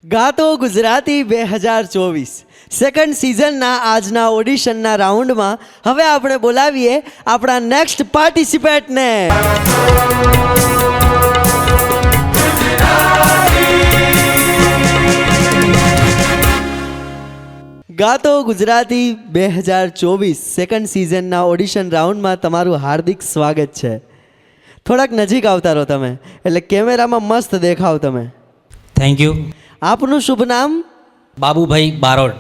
ગાતો Gujarati 2024 second સિઝનના આજના ઓડિશનના રાઉન્ડમાં હવે આપણે બોલાવીએ આપણા નેક્સ્ટ પાર્ટિસિપેન્ટને. ગાતો ગુજરાતી 2024 સેકન્ડ સિઝનના ઓડિશન રાઉન્ડમાં તમારું હાર્દિક સ્વાગત છે. થોડાક નજીક આવતા રહો તમે, એટલે કેમેરામાં મસ્ત દેખાવ તમે. Thank you. આપનું શુભ નામ? બાબુભાઈ બારોટ.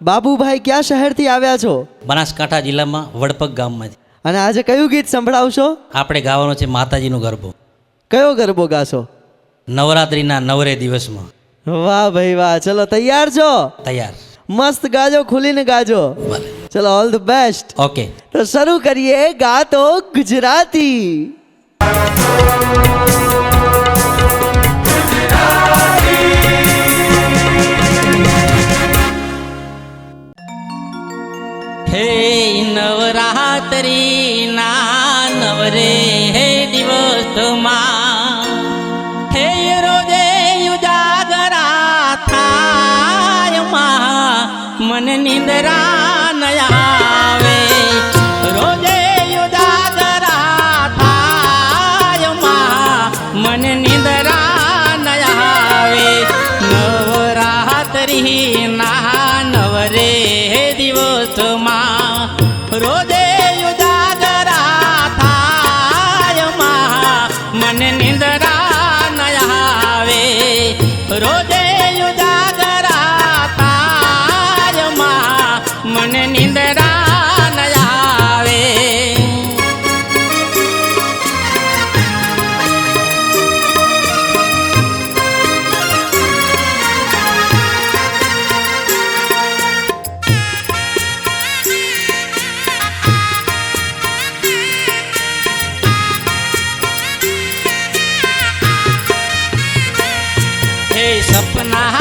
બાબુભાઈ કયા શહેરથી આવ્યા છો? બનાસકાંઠા જિલ્લામાં વડપગ ગામમાંથી. અને આજે કયું ગીત સંભળાવશો? આપણે ગાવાનો છે માતાજીનો ગરબો. કયો ગરબો ગાશો? નવરાત્રિના 9 દિવસમાં. વાહ ભાઈ વાહ. ચલો તૈયાર છો? તૈયાર. મસ્ત ગાજો, ખુલીને ગાજો. ભલે. ચલો ઓલ ધ બેસ્ટ. ઓકે. તો શરૂ કરીએ ગાતો ગુજરાતી. હે નવરાત્રિના 9 દિવસમાં હે રોજે ઉજાગરા થાય માં મને નિંદરા ન આવે. રોજે ઉજાગરા થાય માં મને નિંદરા ન આવે. નવરાત્રિના 9 દિવસમાં રોજે ઉજાગરા થાય માં મને નિંદરા ન આવે. રોજે ઉજાગરા થાય માં મને નિંદરા ન આવે. સપના